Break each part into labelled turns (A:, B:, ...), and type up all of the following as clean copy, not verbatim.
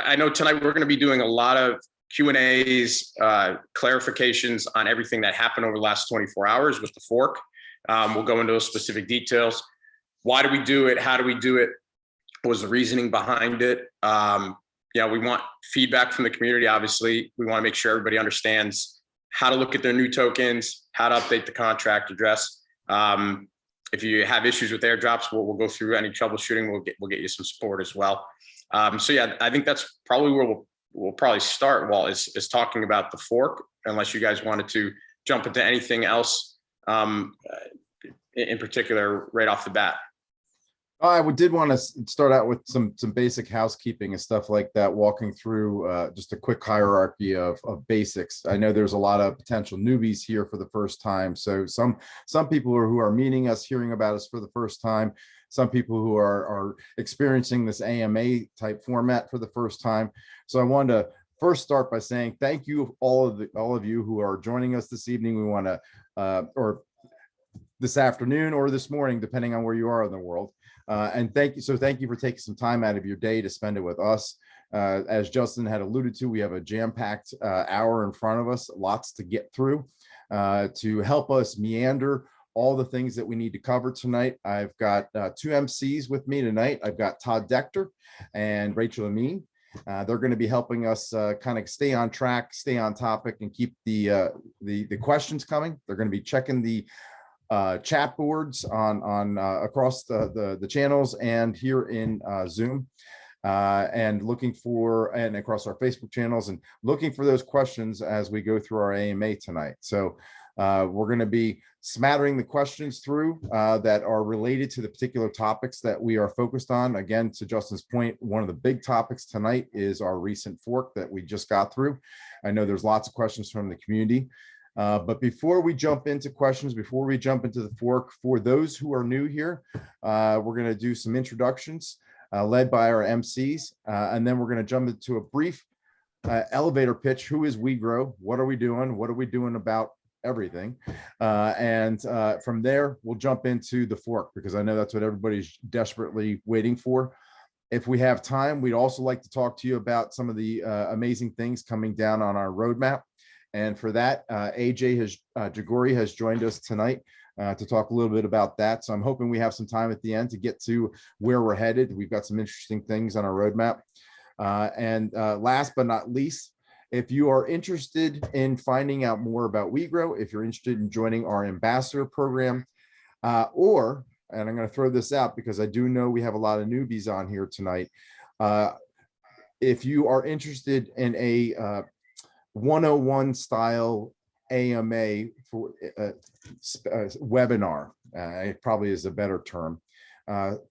A: I know tonight we're going to be doing a lot of Q&As, clarifications on everything that happened over the last 24 hours with the fork. We'll go into those specific details. Why do we do it? How do we do it? What was the reasoning behind it? We want feedback from the community. Obviously, we want to make sure everybody understands how to look at their new tokens, how to update the contract address. If you have issues with airdrops, we'll go through any troubleshooting. We'll get you some support as well. I think that's probably where we'll probably start, Walt, is talking about the fork, unless you guys wanted to jump into anything else in particular right off the bat.
B: I did want to start out with some basic housekeeping and stuff like that, walking through just a quick hierarchy of basics. I know there's a lot of potential newbies here for the first time. So some people who are meeting us, hearing about us for the first time, some people who are experiencing this AMA type format for the first time. So I wanted to first start by saying thank you, all of you who are joining us this evening. We want to, or this afternoon or this morning, depending on where you are in the world. And thank you for taking some time out of your day to spend it with us. As Justin had alluded to, we have a jam-packed hour in front of us, lots to get through to help us meander all the things that we need to cover tonight. I've got two MCs with me tonight. I've got Todd Dector and Rachel Amin. They're going to be helping us kind of stay on track, stay on topic, and keep the questions coming. They're going to be checking the chat boards on across the channels and here in Zoom, and across our Facebook channels, and looking for those questions as we go through our AMA tonight. So we're going to be smattering the questions through that are related to the particular topics that we are focused on. Again, to Justin's point, one of the big topics tonight is our recent fork that we just got through. I know there's lots of questions from the community. But before we jump into questions, before we jump into the fork, for those who are new here, we're going to do some introductions led by our MCs, and then we're going to jump into a brief elevator pitch. Who is WeGro? What are we doing? What are we doing about everything? And from there, we'll jump into the fork, because I know that's what everybody's desperately waiting for. If we have time, we'd also like to talk to you about some of the amazing things coming down on our roadmap. And for that, AJ Jagori has joined us tonight to talk a little bit about that. So I'm hoping we have some time at the end to get to where we're headed. We've got some interesting things on our roadmap. And last but not least, if you are interested in finding out more about WeGro, if you're interested in joining our ambassador program, and I'm going to throw this out because I do know we have a lot of newbies on here tonight. If you are interested in a 101 style AMA for webinar, it probably is a better term,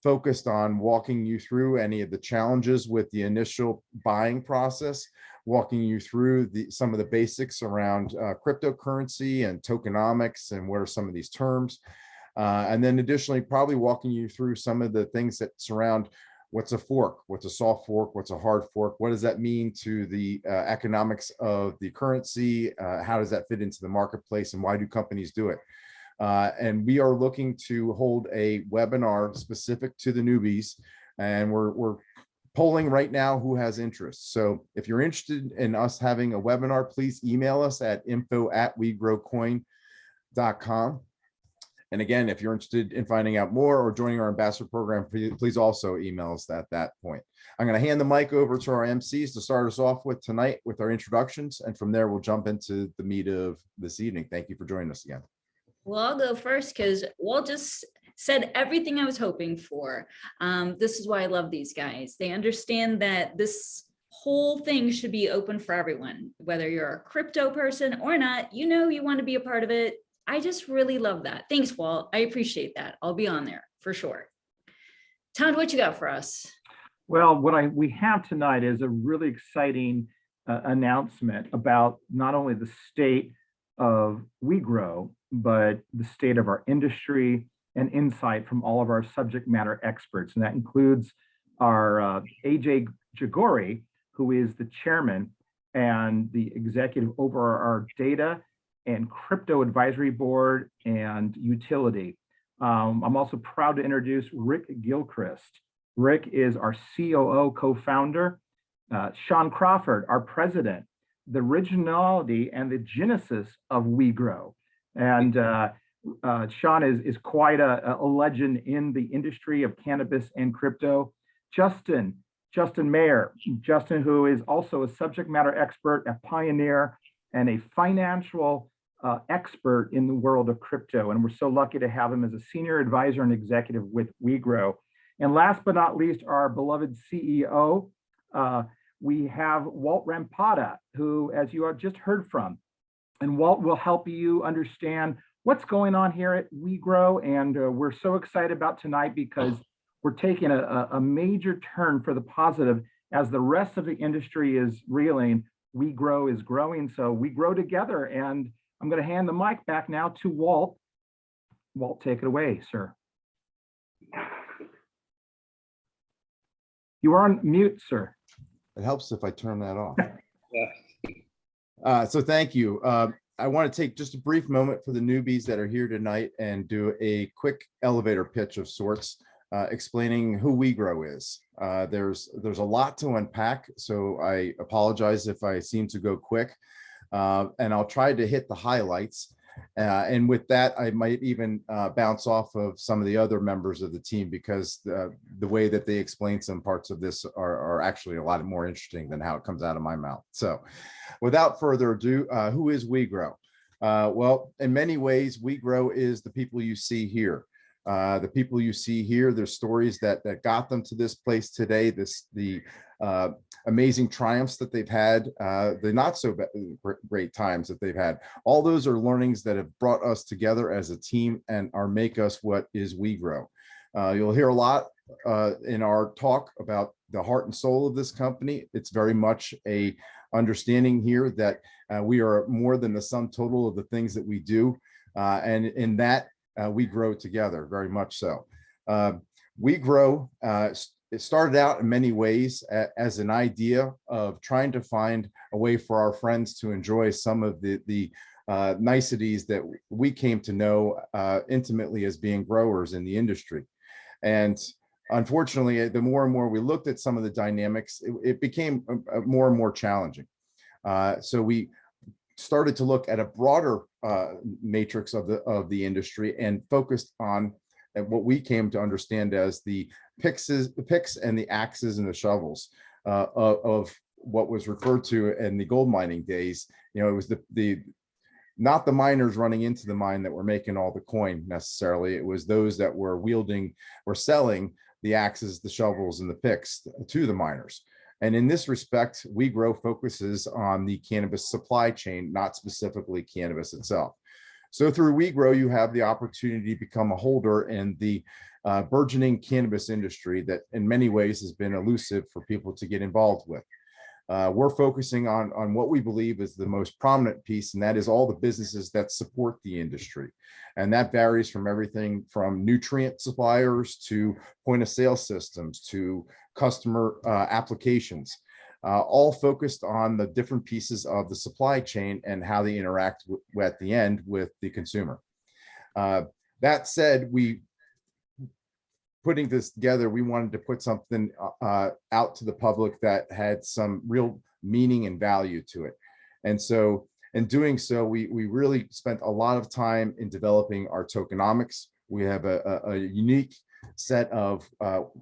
B: focused on walking you through any of the challenges with the initial buying process, walking you through some of the basics around cryptocurrency and tokenomics and what are some of these terms, and then additionally probably walking you through some of the things that surround what's a fork, what's a soft fork, what's a hard fork, what does that mean to the economics of the currency, how does that fit into the marketplace, and why do companies do it? And we are looking to hold a webinar specific to the newbies, and we're polling right now who has interest. So if you're interested in us having a webinar, please email us at info@wegrocoin.com. And again, if you're interested in finding out more or joining our ambassador program, please also email us at that point. I'm going to hand the mic over to our MCs to start us off with tonight with our introductions. And from there, we'll jump into the meat of this evening. Thank you for joining us again.
C: Well, I'll go first because Walt just said everything I was hoping for. This is why I love these guys. They understand that this whole thing should be open for everyone, whether you're a crypto person or not, you want to be a part of it. I just really love that. Thanks, Walt. I appreciate that. I'll be on there for sure. Todd, what you got for us?
D: Well, what we have tonight is a really exciting announcement about not only the state of WeGro, but the state of our industry and insight from all of our subject matter experts. And that includes our AJ Jagori, who is the chairman and the executive over our data and crypto advisory board and utility. I'm also proud to introduce Rick Gilchrist. Rick is our COO co-founder Sean Crawford, our president, the originality and the genesis of WeGro. And Sean is quite a legend in the industry of cannabis and crypto. Justin Mayer, Justin, who is also a subject matter expert, a pioneer, and a financial expert in the world of crypto. And we're so lucky to have him as a senior advisor and executive with WeGro. And last but not least, our beloved CEO, we have Walt Rampata, who, as you have just heard from, and Walt will help you understand what's going on here at WeGro. And we're so excited about tonight because we're taking a major turn for the positive as the rest of the industry is reeling. WeGro is growing, so we grow together. And I'm going to hand the mic back now to Walt. Walt, take it away, sir. You are on mute, sir.
B: It helps if I turn that off.
A: Yeah.
B: So thank you. I want to take just a brief moment for the newbies that are here tonight and do a quick elevator pitch of sorts, explaining who WeGro is. There's a lot to unpack, so I apologize if I seem to go quick, and I'll try to hit the highlights. And with that, I might even bounce off of some of the other members of the team, because the way that they explain some parts of this are actually a lot more interesting than how it comes out of my mouth. So without further ado, who is WeGro? Well, in many ways, WeGro is the people you see here. The people you see here, there's stories that got them to this place today, the amazing triumphs that they've had, the not so great times that they've had. All those are learnings that have brought us together as a team and are make us what is WeGro. You'll hear a lot in our talk about the heart and soul of this company. It's very much a understanding here that we are more than the sum total of the things that we do, and in that we grow together, very much so. WeGro, it started out in many ways as an idea of trying to find a way for our friends to enjoy some of the niceties that we came to know intimately as being growers in the industry. And unfortunately, the more and more we looked at some of the dynamics, it became more and more challenging. So we started to look at a broader matrix of the industry and focused on what we came to understand as the picks and the axes and the shovels of what was referred to in the gold mining days. You know, it was not the miners running into the mine that were making all the coin necessarily. It was those that were selling the axes, the shovels, and the picks to the miners. And in this respect, WeGro focuses on the cannabis supply chain, not specifically cannabis itself. So through WeGro, you have the opportunity to become a holder in the burgeoning cannabis industry that in many ways has been elusive for people to get involved with. We're focusing on what we believe is the most prominent piece, and that is all the businesses that support the industry. And that varies from everything from nutrient suppliers to point of sale systems to customer applications, all focused on the different pieces of the supply chain and how they interact at the end with the consumer. That said, putting this together, we wanted to put something out to the public that had some real meaning and value to it. And so in doing so, we really spent a lot of time in developing our tokenomics. We have a unique set of,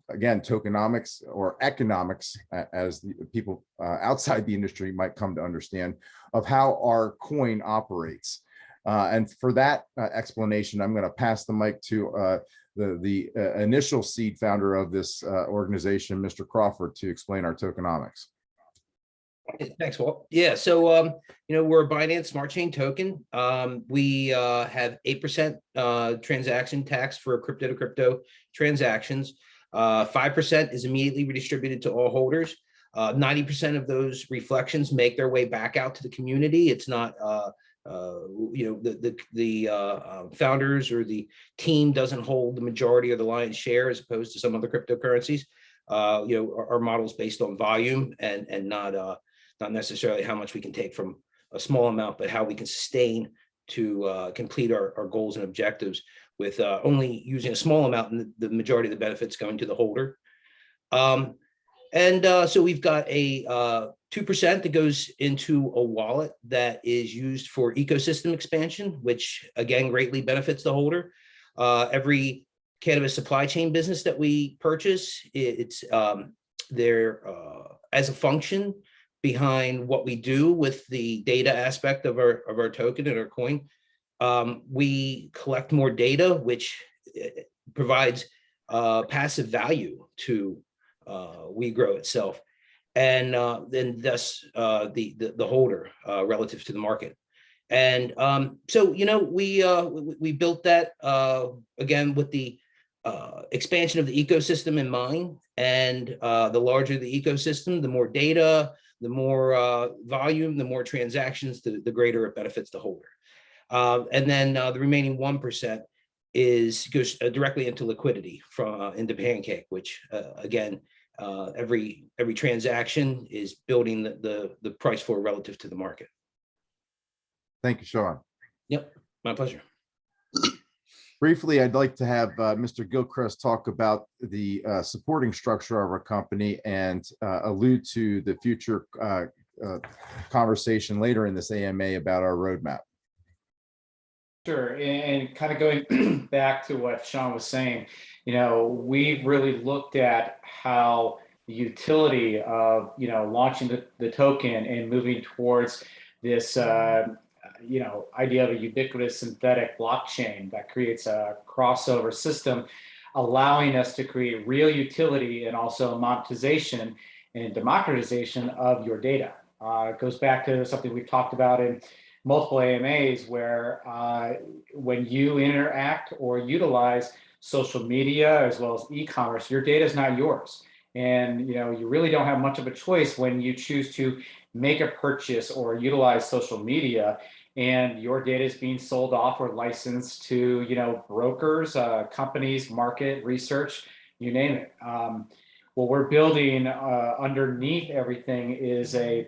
B: again, tokenomics or economics, as the people outside the industry might come to understand, of how our coin operates. And for that explanation, I'm going to pass the mic to the initial seed founder of this organization, Mr. Crawford, to explain our tokenomics.
E: Thanks, Walt. Yeah, so we're a Binance Smart Chain token. We have 8% transaction tax for crypto to crypto transactions. 5% is immediately redistributed to all holders. 90% of those reflections make their way back out to the community. It's not the founders or the team doesn't hold the majority of the lion's share as opposed to some other cryptocurrencies. Our model is based on volume and not necessarily how much we can take from a small amount, but how we can sustain to complete our goals and objectives with only using a small amount and the majority of the benefits going to the holder. And so we've got a 2% that goes into a wallet that is used for ecosystem expansion, which again greatly benefits the holder. Every cannabis supply chain business that we purchase, it's there as a function behind what we do with the data aspect of our token and our coin. We collect more data, which provides passive value to WeGro itself, and then thus the holder relative to the market. And so we built that again with the expansion of the ecosystem in mind. And the larger the ecosystem, the more data, the more volume, the more transactions, the greater it benefits the holder. And then the remaining 1% goes directly into liquidity into Pancake, which again, every transaction is building the price for relative to the market.
B: Thank you, Sean.
E: Yep, my pleasure.
B: Briefly, I'd like to have Mr. Gilchrist talk about the supporting structure of our company and allude to the future conversation later in this AMA about our roadmap.
F: Sure, and kind of going back to what Sean was saying, we've really looked at how the utility of, launching the token and moving towards this, idea of a ubiquitous synthetic blockchain that creates a crossover system, allowing us to create real utility and also monetization and democratization of your data. It goes back to something we've talked about in multiple AMAs, where when you interact or utilize social media as well as e-commerce, your data is not yours. And you really don't have much of a choice when you choose to make a purchase or utilize social media, and your data is being sold off or licensed to brokers, companies, market research, you name it. What we're building underneath everything is a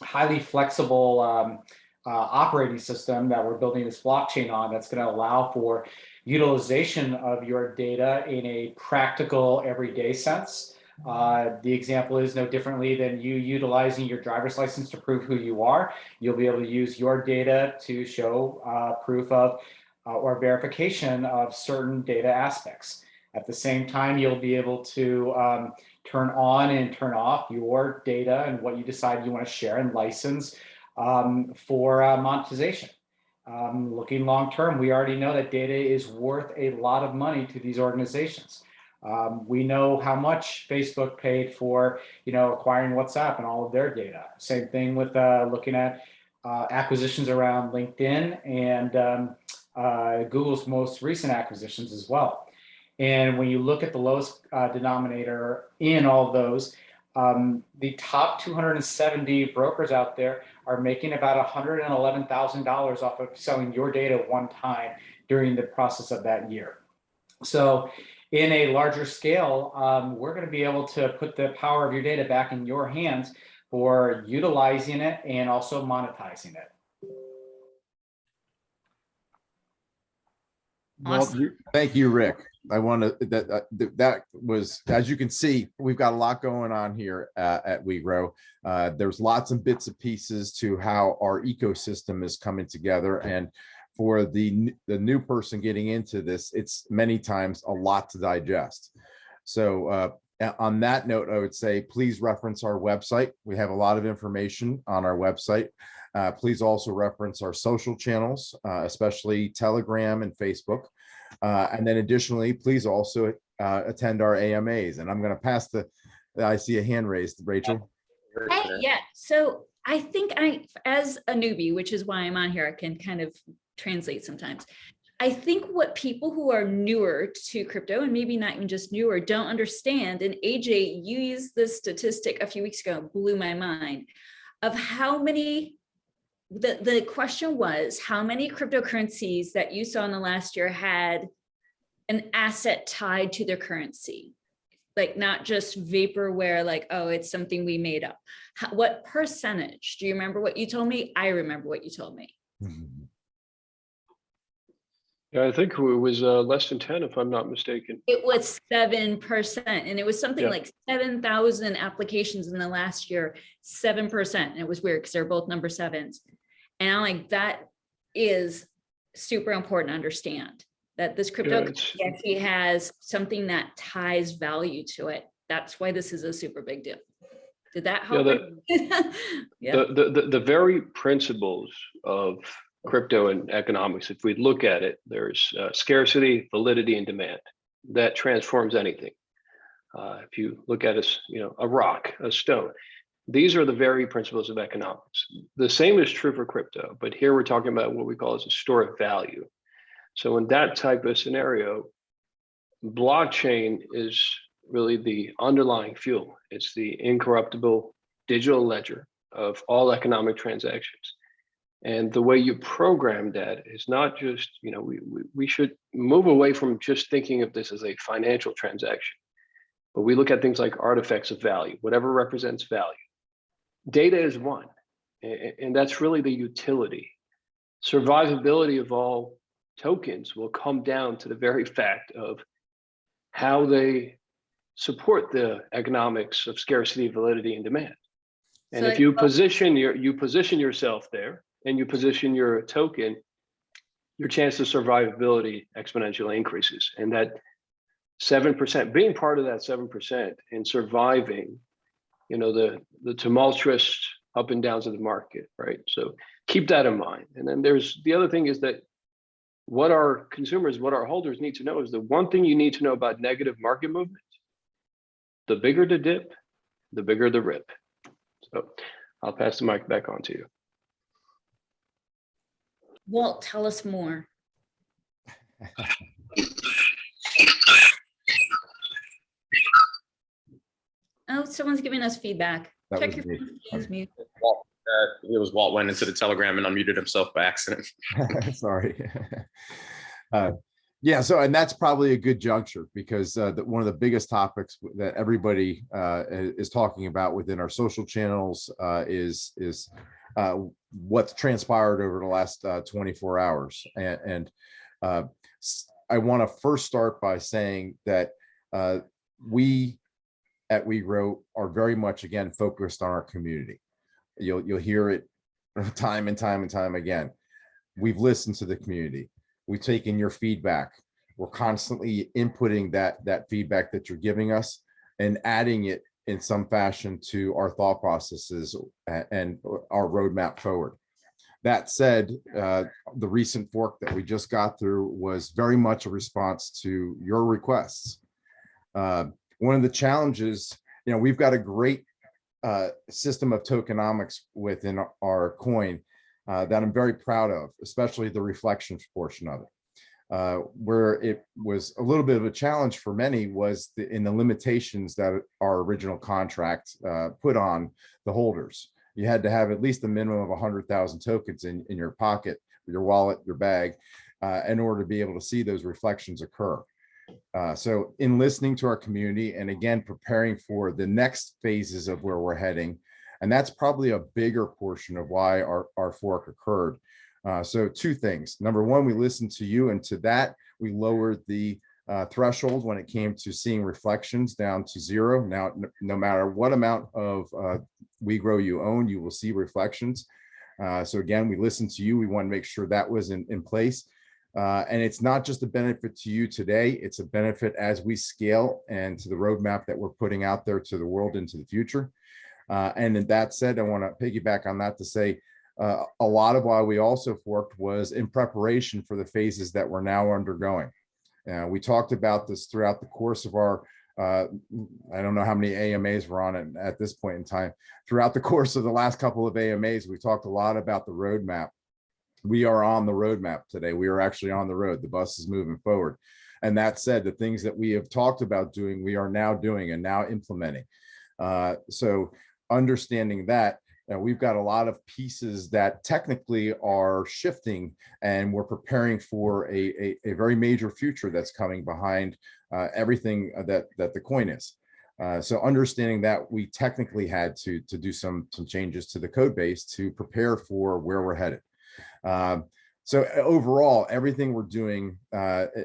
F: highly flexible operating system that we're building this blockchain on, that's going to allow for utilization of your data in a practical, everyday sense. The example is no differently than you utilizing your driver's license to prove who you are. You'll be able to use your data to show proof of or verification of certain data aspects. At the same time, you'll be able to turn on and turn off your data and what you decide you want to share and license for monetization. Looking long term, we already know that data is worth a lot of money to these organizations. We know how much Facebook paid for, acquiring WhatsApp and all of their data. Same thing with looking at acquisitions around LinkedIn and Google's most recent acquisitions as well. And when you look at the lowest denominator in all of those, the top 270 brokers out there are making about $111,000 off of selling your data one time during the process of that year. So in a larger scale, we're going to be able to put the power of your data back in your hands for utilizing it and also monetizing it.
C: Awesome.
B: Well, thank you, Rick. I want to that was, as you can see, we've got a lot going on here at WeGro. There's lots of bits and pieces to how our ecosystem is coming together, and for the new person getting into this, it's many times a lot to digest. So on that note, I would say please reference our website. We have a lot of information on our website. Please also reference our social channels, especially Telegram and Facebook. And then additionally, please also attend our AMAs. And I'm going to pass I see a hand raised, Rachel.
C: Yeah, so I think as a newbie, which is why I'm on here, I can kind of translate sometimes. I think what people who are newer to crypto, and maybe not even just newer, don't understand, and AJ, you used this statistic a few weeks ago, blew my mind, of how many, the question was, how many cryptocurrencies that you saw in the last year had an asset tied to their currency? Like not just vaporware, like, oh, it's something we made up. What percentage? Do you remember what you told me? I remember what you told me.
G: Yeah, I think it was less than 10, if I'm not mistaken.
C: It was 7%, and it was something
G: Yeah.
C: like 7,000 applications in the last year, 7%. And it was weird because they're both number sevens. And I'm like, that is super important to understand, that this cryptocurrency actually has something that ties value to it. That's why this is a super big deal. Did that help?
G: Yeah, the very principles of crypto and economics, if we look at it, there's scarcity, validity, and demand. That transforms anything. If you look at a rock, a stone, these are the very principles of economics. The same is true for crypto, but here we're talking about what we call as a store of value. So in that type of scenario, blockchain is really the underlying fuel. It's the incorruptible digital ledger of all economic transactions. And the way you program that is not just, we should move away from just thinking of this as a financial transaction, but we look at things like artifacts of value, whatever represents value. Data is one, and that's really the utility. Survivability of all tokens will come down to the very fact of how they support the economics of scarcity, validity, and demand. And if you position yourself there and you position your token, your chance of survivability exponentially increases. And that 7%, being part of that 7% and surviving, the tumultuous up and downs of the market, right? So keep that in mind. And then there's the other thing is that what our consumers, what our holders need to know is the one thing you need to know about negative market movements. The bigger the dip, the bigger the rip. So I'll pass the mic back on to you.
C: Walt, tell us more. Oh, someone's giving us feedback.
B: That
C: Check
B: was
C: your
B: me.
C: phone, excuse me.
A: It was Walt went into the Telegram and unmuted himself by accident.
B: Sorry. Yeah, so and that's probably a good juncture because one of the biggest topics that everybody is talking about within our social channels is what's transpired over the last 24 hours. And I want to first start by saying that we at WeGro are very much, again, focused on our community. You'll hear it time and time and time again. We've listened to the community. We've taken your feedback. We're constantly inputting that feedback that you're giving us and adding it in some fashion to our thought processes and our roadmap forward. That said, the recent fork that we just got through was very much a response to your requests. One of the challenges, we've got a great system of tokenomics within our coin that I'm very proud of, especially the reflections portion of it. Where it was a little bit of a challenge for many was in the limitations that our original contract put on the holders. You had to have at least a minimum of 100,000 tokens in your pocket, your wallet, your bag, in order to be able to see those reflections occur. So in listening to our community and again, preparing for the next phases of where we're heading, and that's probably a bigger portion of why our fork occurred. So two things. Number one, we listened to you, and to that, we lowered the threshold when it came to seeing reflections down to 0. Now, no matter what amount of WeGro you own, you will see reflections. So again, we listened to you. We want to make sure that was in place. And it's not just a benefit to you today, it's a benefit as we scale and to the roadmap that we're putting out there to the world into the future. And that said, I want to piggyback on that to say a lot of why we also forked was in preparation for the phases that we're now undergoing. We talked about this throughout the course of our, I don't know how many AMAs we're on at this point in time. Throughout the course of the last couple of AMAs, we talked a lot about the roadmap. We are on the roadmap today. We are actually on the road. The bus is moving forward. And that said, the things that we have talked about doing, we are now doing and now implementing. So understanding that, we've got a lot of pieces that technically are shifting, and we're preparing for a very major future that's coming behind everything that the coin is. So understanding that, we technically had to do some changes to the code base to prepare for where we're headed. So overall, everything we're doing,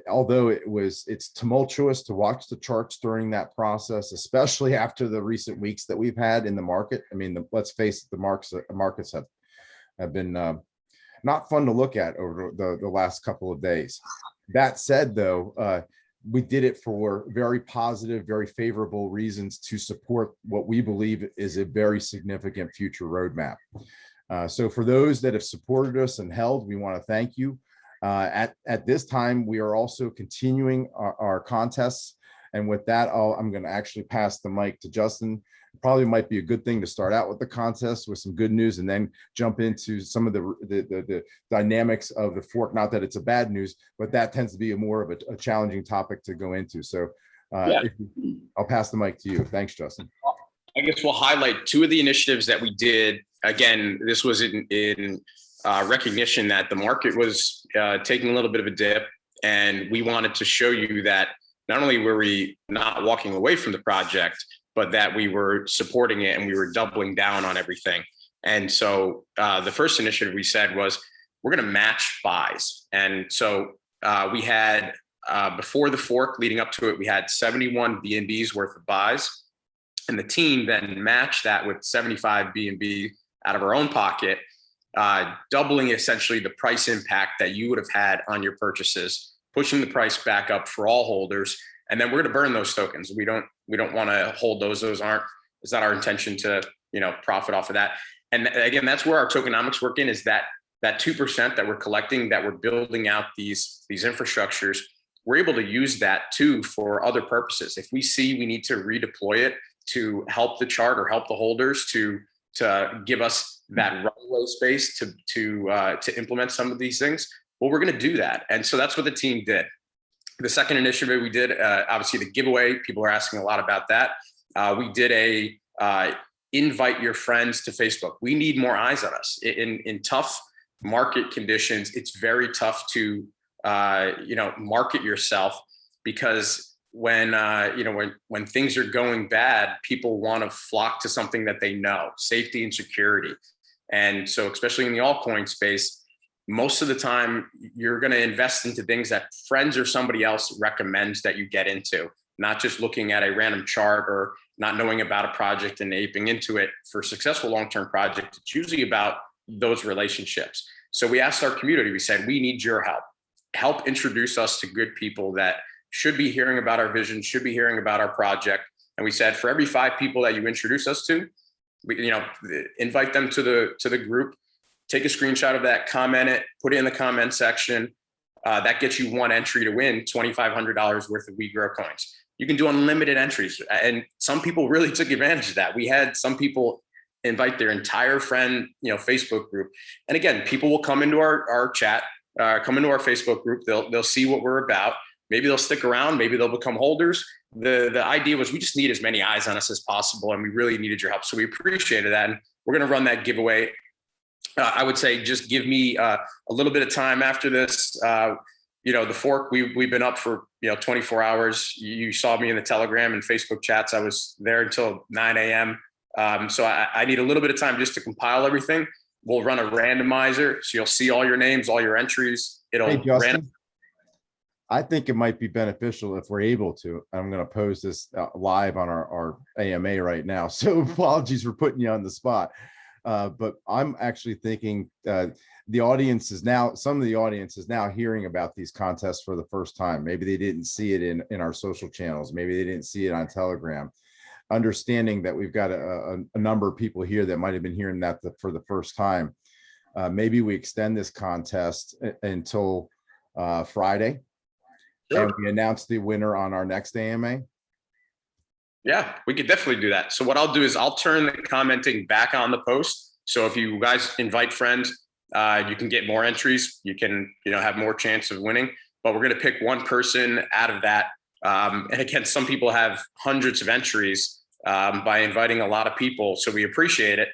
B: although it's tumultuous to watch the charts during that process, especially after the recent weeks that we've had in the market. I mean, let's face it, the markets have been not fun to look at over the last couple of days. That said, though, we did it for very positive, very favorable reasons to support what we believe is a very significant future roadmap. So for those that have supported us and held, we want to thank you. At this time, we are also continuing our contests. And with that, I'm going to actually pass the mic to Justin. Probably might be a good thing to start out with the contest with some good news and then jump into some of the dynamics of the fork. Not that it's a bad news, but that tends to be more of a challenging topic to go into. So I'll pass the mic to you. Thanks, Justin.
A: I guess we'll highlight two of the initiatives that we did. Again, this was in recognition that the market was taking a little bit of a dip, and we wanted to show you that not only were we not walking away from the project, but that we were supporting it and we were doubling down on everything. And so the first initiative we said was, we're going to match buys. And so we had, before the fork leading up to it, we had 71 B&Bs worth of buys. And the team then matched that with 75 B&B out of our own pocket, doubling essentially the price impact that you would have had on your purchases, pushing the price back up for all holders. And then we're going to burn those tokens. We don't want to hold those. It's not our intention to, profit off of that. And again, that's where our tokenomics work in, is that 2% that we're collecting, that we're building out these infrastructures. We're able to use that too for other purposes. If we see we need to redeploy it to help the chart or help the holders to give us that runway space to implement some of these things, well, we're going to do that. And so that's what the team did. The second initiative we did, obviously the giveaway, people are asking a lot about that. We did a invite your friends to Facebook. We need more eyes on us. In tough market conditions, it's very tough to market yourself, because when things are going bad, people want to flock to something that they know, safety and security. And so especially in the altcoin space, most of the time you're going to invest into things that friends or somebody else recommends that you get into, not just looking at a random chart or not knowing about a project and aping into it. For successful long-term projects, it's usually about those relationships. So we asked our community, we said, we need your help. Help introduce us to good people that should be hearing about our vision, should be hearing about our project. And we said, for every 5 people that you introduce us to, we, invite them to the group, take a screenshot of that, comment it, put it in the comment section. That gets you 1 entry to win $2,500 worth of WeGro coins. You can do unlimited entries. And some people really took advantage of that. We had some people invite their entire friend, Facebook group. And again, people will come into our chat, come into our Facebook group. They'll see what we're about. Maybe they'll stick around. Maybe they'll become holders. The idea was we just need as many eyes on us as possible, and we really needed your help. So we appreciated that. And we're going to run that giveaway. I would say just give me a little bit of time after this. The fork, we've been up for 24 hours. You saw me in the Telegram and Facebook chats. I was there until 9 a.m. So I need a little bit of time just to compile everything. We'll run a randomizer, so you'll see all your names, all your entries.
B: Hey, Justin, I think it might be beneficial if we're able to. I'm going to pose this live on our AMA right now. So apologies for putting you on the spot. But I'm actually thinking the audience is now, some of the audience is now hearing about these contests for the first time. Maybe they didn't see it in our social channels. Maybe they didn't see it on Telegram. Understanding that we've got a number of people here that might have been hearing that for the first time. Maybe we extend this contest until Friday. Sure. And we announce the winner on our next AMA.
A: Yeah, we could definitely do that. So what I'll do is I'll turn the commenting back on the post. So if you guys invite friends, you can get more entries. You can, have more chance of winning. But we're going to pick one person out of that. And again, some people have hundreds of entries by inviting a lot of people. So we appreciate it.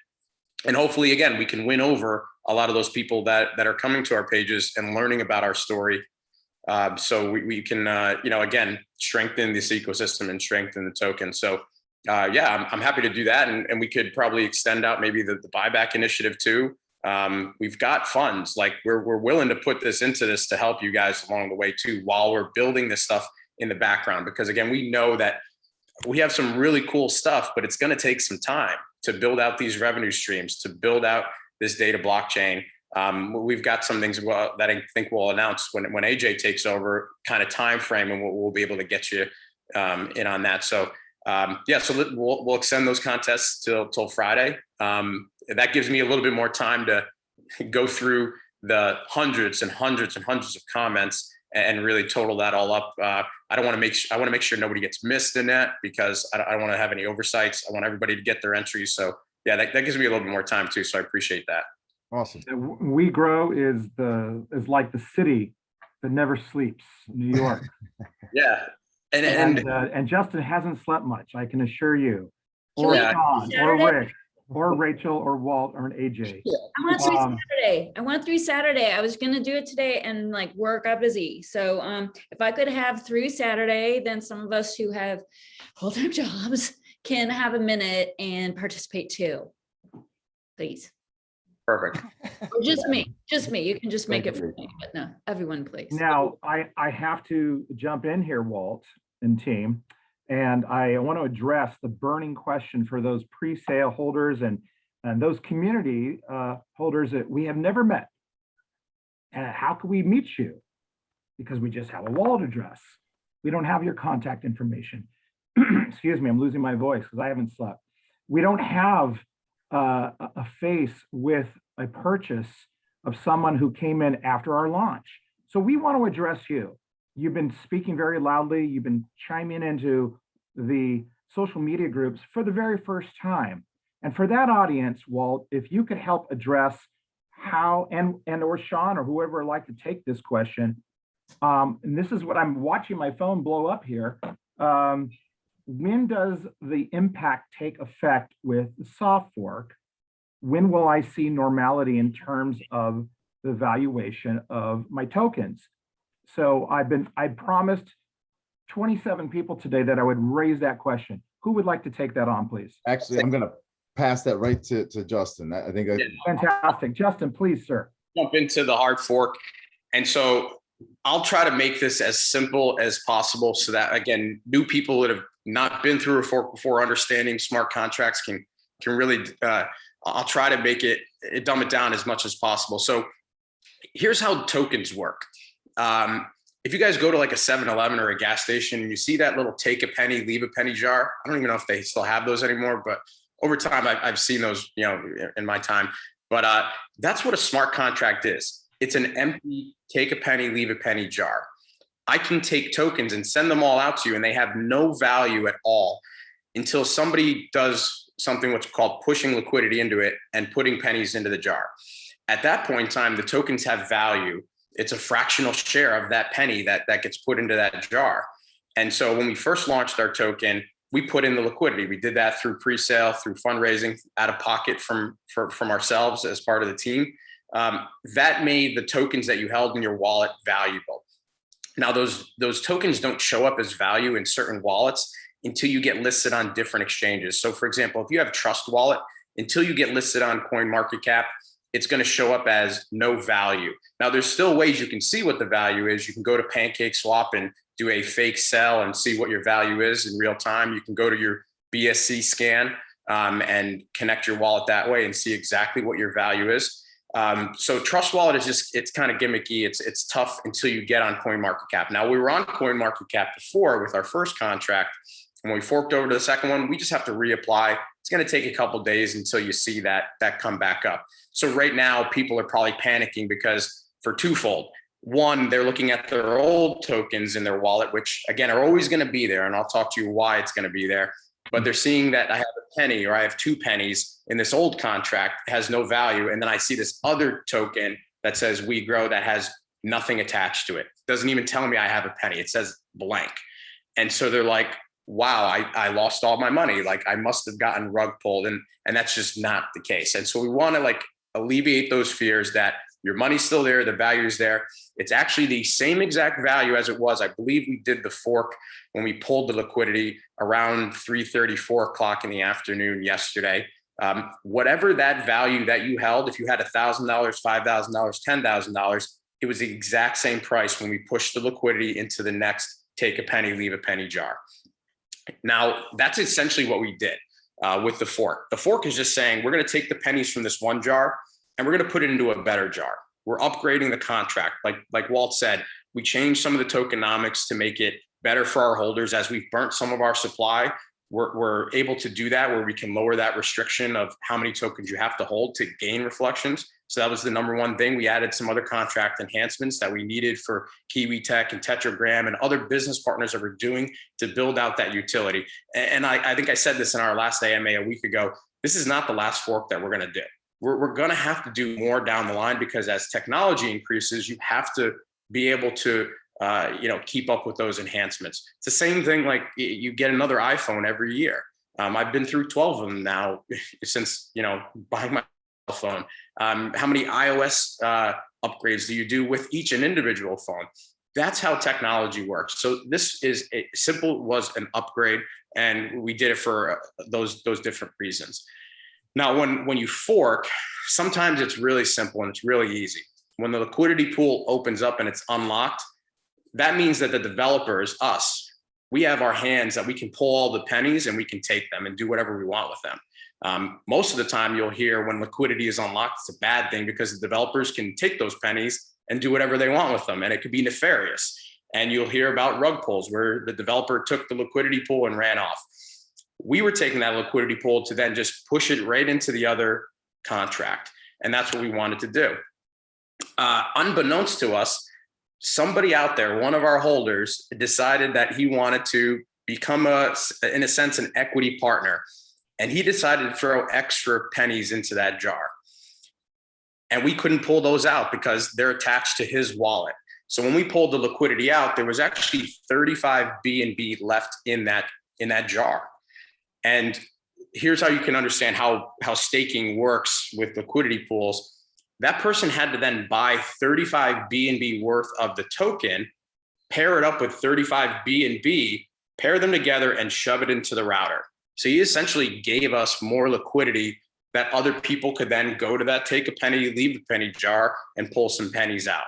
A: And hopefully, again, we can win over a lot of those people that are coming to our pages and learning about our story. So we can, again, strengthen this ecosystem and strengthen the token. So, I'm happy to do that. And we could probably extend out maybe the buyback initiative too. we've got funds. Like we're willing to put this into this to help you guys along the way too, while we're building this stuff in the background. Because again, we know that we have some really cool stuff, but it's going to take some time to build out these revenue streams, to build out this data blockchain. We've got some things that I think we'll announce when AJ takes over, kind of time frame, and we'll be able to get you in on that. So so we'll extend those contests till Friday. That gives me a little bit more time to go through the hundreds and hundreds and hundreds of comments and really total that all up. I want to make sure nobody gets missed in that, because I don't want to have any oversights. I want everybody to get their entries. So yeah, that gives me a little bit more time too. So I appreciate that.
B: Awesome.
D: WeGro is like the city that never sleeps, New York.
A: Yeah.
D: And Justin hasn't slept much, I can assure you. Or
C: Yeah.
D: Sean, or Rick, or Rachel, or Walt, or an AJ.
C: I want 3 Saturday. I want 3 Saturday. I was gonna do it today, and like work got busy. So if I could have 3 Saturday, then some of us who have full-time jobs can have a minute and participate too. Please.
A: Perfect.
C: Or just me. You can just make it for me, but no, everyone, please.
D: Now, I have to jump in here, Walt and team, and I want to address the burning question for those pre-sale holders and those community holders that we have never met. How can we meet you? Because we just have a wallet address. We don't have your contact information. Excuse me, I'm losing my voice because I haven't slept. We don't have a face with a purchase of someone who came in after our launch. So we want to address you. You've been speaking very loudly. You've been chiming into the social media groups for the very first time. And for that audience, Walt, if you could help address how, and or Sean or whoever would like to take this question, and this is what I'm watching my phone blow up here. When does the impact take effect with the soft fork? When will I see normality in terms of the valuation of my tokens? So I promised 27 people today that I would raise that question. Who would like to take that on, please?
B: Actually, I'm going to pass that right to Justin. I think
D: Fantastic. Justin, please, sir.
A: Jump into the hard fork. And so I'll try to make this as simple as possible so that, again, new people that have not been through a fork before, understanding smart contracts can really, I'll try to make it, dumb it down as much as possible. So here's how tokens work. If you guys go to like a 7-Eleven or a gas station and you see that little take a penny, leave a penny jar, I don't even know if they still have those anymore, but over time I've seen those, in my time. But that's what a smart contract is. It's an empty take a penny, leave a penny jar. I can take tokens and send them all out to you, and they have no value at all until somebody does something what's called pushing liquidity into it and putting pennies into the jar. At that point in time, the tokens have value. It's a fractional share of that penny that gets put into that jar. And so when we first launched our token, we put in the liquidity. We did that through pre-sale, through fundraising, out of pocket from ourselves as part of the team. That made the tokens that you held in your wallet valuable. Now, those tokens don't show up as value in certain wallets until you get listed on different exchanges. So for example, if you have Trust Wallet, until you get listed on CoinMarketCap, it's going to show up as no value. Now, there's still ways you can see what the value is. You can go to PancakeSwap and do a fake sell and see what your value is in real time. You can go to your BSC scan and connect your wallet that way and see exactly what your value is. So Trust Wallet is it's kind of gimmicky. It's tough until you get on CoinMarketCap. Now, we were on CoinMarketCap before with our first contract. When we forked over to the second one, we just have to reapply. It's going to take a couple of days until you see that come back up. So right now, people are probably panicking because for twofold. One, they're looking at their old tokens in their wallet, which again are always going to be there. And I'll talk to you why it's going to be there. But they're seeing that I have a penny or I have 2 pennies in this old contract, has no value. And then I see this other token that says WeGro that has nothing attached to it. Doesn't even tell me I have a penny. It says blank. And so they're like, wow, I lost all my money. Like I must have gotten rug pulled. And that's just not the case. And so we want to alleviate those fears that your money's still there, the value is there. It's actually the same exact value as it was. I believe we did the fork when we pulled the liquidity around 3:30, 4 o'clock in the afternoon yesterday. Whatever that value that you held, if you had $1,000, $5,000, $10,000, it was the exact same price when we pushed the liquidity into the next take a penny, leave a penny jar. Now, that's essentially what we did with the fork. The fork is just saying, we're going to take the pennies from this one jar and we're going to put it into a better jar. We're upgrading the contract. Like Walt said, we changed some of the tokenomics to make it better for our holders. As we've burnt some of our supply, we're able to do that where we can lower that restriction of how many tokens you have to hold to gain reflections. So that was the number one thing. We added some other contract enhancements that we needed for Kiwi Tech and Tetragram and other business partners that we're doing to build out that utility. And I think I said this in our last AMA a week ago, this is not the last fork that we're going to do. We're going to have to do more down the line, because as technology increases, you have to be able to keep up with those enhancements. It's the same thing, like you get another iPhone every year. I've been through 12 of them now since, buying my phone. How many iOS upgrades do you do with each an individual phone? That's how technology works. So this is was an upgrade, and we did it for those different reasons. Now, when you fork, sometimes it's really simple and it's really easy. When the liquidity pool opens up and it's unlocked, that means that the developers, us, we have our hands that we can pull all the pennies and we can take them and do whatever we want with them. Most of the time you'll hear when liquidity is unlocked, it's a bad thing, because the developers can take those pennies and do whatever they want with them. And it could be nefarious. And you'll hear about rug pulls where the developer took the liquidity pool and ran off. We were taking that liquidity pool to then just push it right into the other contract. And that's what we wanted to do. Unbeknownst to us, somebody out there, one of our holders, decided that he wanted to become in a sense, an equity partner. And he decided to throw extra pennies into that jar. And we couldn't pull those out because they're attached to his wallet. So when we pulled the liquidity out, there was actually 35 BNB left in that jar. And here's how you can understand how staking works with liquidity pools. That person had to then buy 35 BNB worth of the token, pair it up with 35 BNB, pair them together and shove it into the router. So he essentially gave us more liquidity that other people could then go to that take a penny, leave a penny jar and pull some pennies out.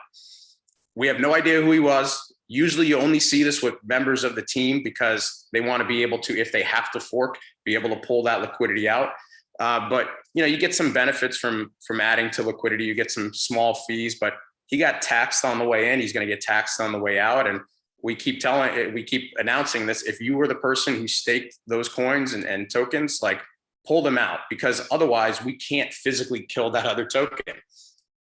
A: We have no idea who he was. Usually you only see this with members of the team because they want to be able to, if they have to fork, be able to pull that liquidity out. But you get some benefits from adding to liquidity. You get some small fees, but he got taxed on the way in. He's going to get taxed on the way out. And we keep announcing this. If you were the person who staked those coins and tokens, like, pull them out, because otherwise we can't physically kill that other token.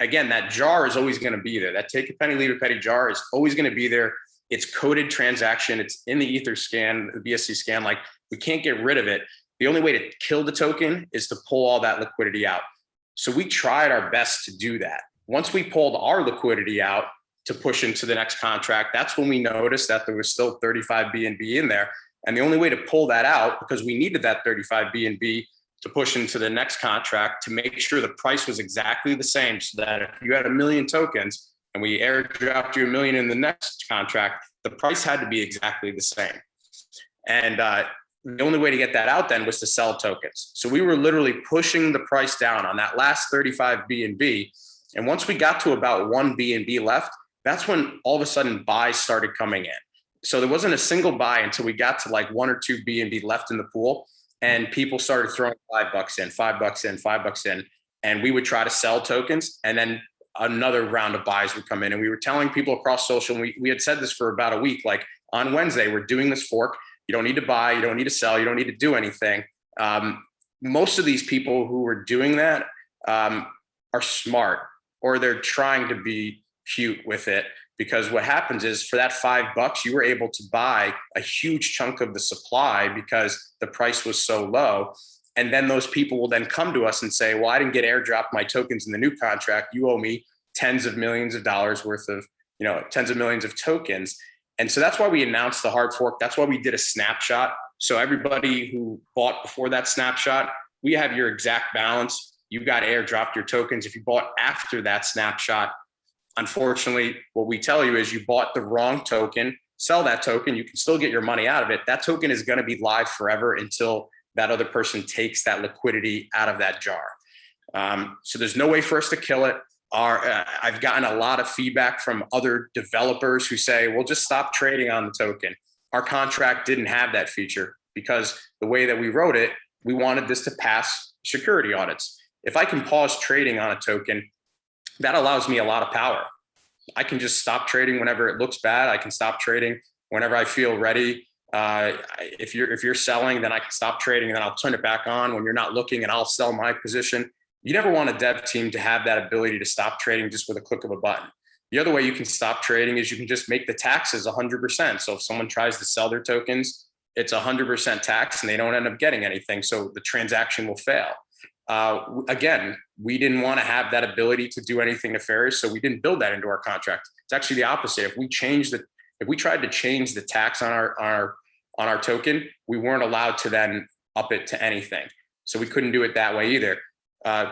A: Again, that jar is always going to be there. That take a penny, leave a penny jar is always going to be there. It's coded transaction. It's in the Ether scan, the BSC scan. Like, we can't get rid of it. The only way to kill the token is to pull all that liquidity out. So we tried our best to do that. Once we pulled our liquidity out to push into the next contract, that's when we noticed that there was still 35 BNB in there. And the only way to pull that out, because we needed that 35 BNB to push into the next contract to make sure the price was exactly the same, so that if you had 1 million tokens and we airdropped you 1 million in the next contract, the price had to be exactly the same. And the only way to get that out then was to sell tokens. So we were literally pushing the price down on that last 35 BNB. And once we got to about 1 BNB left, that's when all of a sudden buys started coming in. So there wasn't a single buy until we got to like 1 or 2 BNB left in the pool. And people started throwing $5 in, $5 in, $5 in. And we would try to sell tokens. And then another round of buys would come in. And we were telling people across social, and we had said this for about a week, like, on Wednesday, we're doing this fork. You don't need to buy, you don't need to sell, you don't need to do anything. Most of these people who were doing that are smart, or they're trying to be cute with it, because what happens is, for that $5, you were able to buy a huge chunk of the supply because the price was so low. And then those people will then come to us and say, well, I didn't get airdropped my tokens in the new contract. You owe me tens of millions of dollars worth of, tens of millions of tokens. And so that's why we announced the hard fork. That's why we did a snapshot. So everybody who bought before that snapshot, we have your exact balance. You got airdropped your tokens. If you bought after that snapshot, unfortunately, what we tell you is you bought the wrong token. Sell that token. You can still get your money out of it. That token is going to be live forever until that other person takes that liquidity out of that jar. So there's no way for us to kill it. I've gotten a lot of feedback from other developers who say, well, just stop trading on the token. Our contract didn't have that feature because the way that we wrote it, we wanted this to pass security audits. If I can pause trading on a token, that allows me a lot of power. I can just stop trading whenever it looks bad. I can stop trading whenever I feel ready. If you're selling, then I can stop trading and then I'll turn it back on when you're not looking, and I'll sell my position. You never want a dev team to have that ability to stop trading just with a click of a button. The other way you can stop trading is you can just make the taxes 100%. So if someone tries to sell their tokens, it's 100% tax and they don't end up getting anything. So the transaction will fail. Again, we didn't want to have that ability to do anything nefarious, so we didn't build that into our contract. It's actually the opposite. If we tried to change the tax on our token, we weren't allowed to then up it to anything. So we couldn't do it that way either.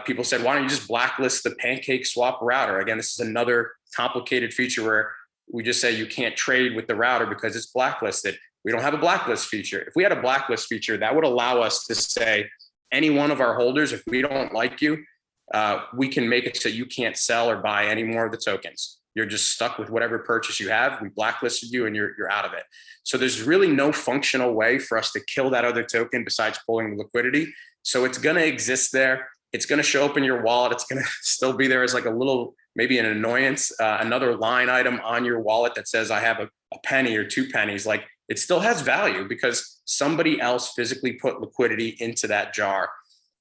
A: People said, why don't you just blacklist the pancake swap router? Again, this is another complicated feature where we just say you can't trade with the router because it's blacklisted. We don't have a blacklist feature. If we had a blacklist feature, that would allow us to say, any one of our holders, if we don't like you, we can make it so you can't sell or buy any more of the tokens. You're just stuck with whatever purchase you have. We blacklisted you and you're out of it. So there's really no functional way for us to kill that other token besides pulling the liquidity. So it's going to exist there. It's going to show up in your wallet. It's going to still be there as like a little, maybe an annoyance, another line item on your wallet that says I have a penny or 2 pennies. Like, it still has value because somebody else physically put liquidity into that jar.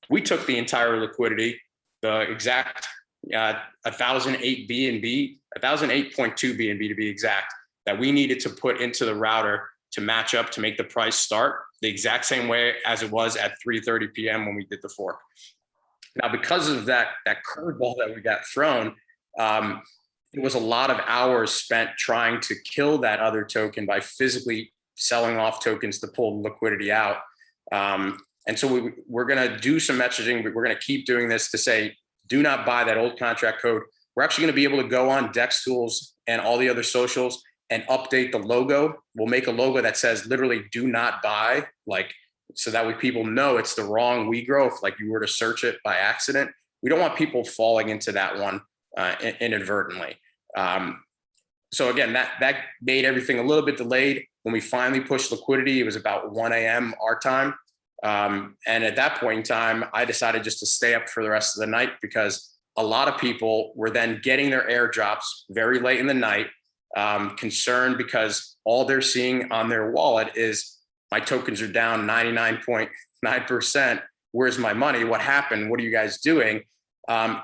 A: We took the entire liquidity, the exact 1008 BNB, 1008.2 BNB to be exact, that we needed to put into the router to match up to make the price start the exact same way as it was at 3:30 p.m. when we did the fork. Now, because of that curveball that we got thrown, it was a lot of hours spent trying to kill that other token by physically selling off tokens to pull the liquidity out. And so we're going to do some messaging, but we're going to keep doing this to say, do not buy that old contract code. We're actually going to be able to go on Dex Tools and all the other socials and update the logo. We'll make a logo that says literally do not buy, like, so that way people know it's the wrong WeGro if like you were to search it by accident. We don't want people falling into that one inadvertently. So again, that made everything a little bit delayed. When we finally pushed liquidity, it was about 1 a.m. our time. And at that point in time, I decided just to stay up for the rest of the night because a lot of people were then getting their airdrops very late in the night, concerned because all they're seeing on their wallet is my tokens are down 99.9%. Where's my money? What happened? What are you guys doing?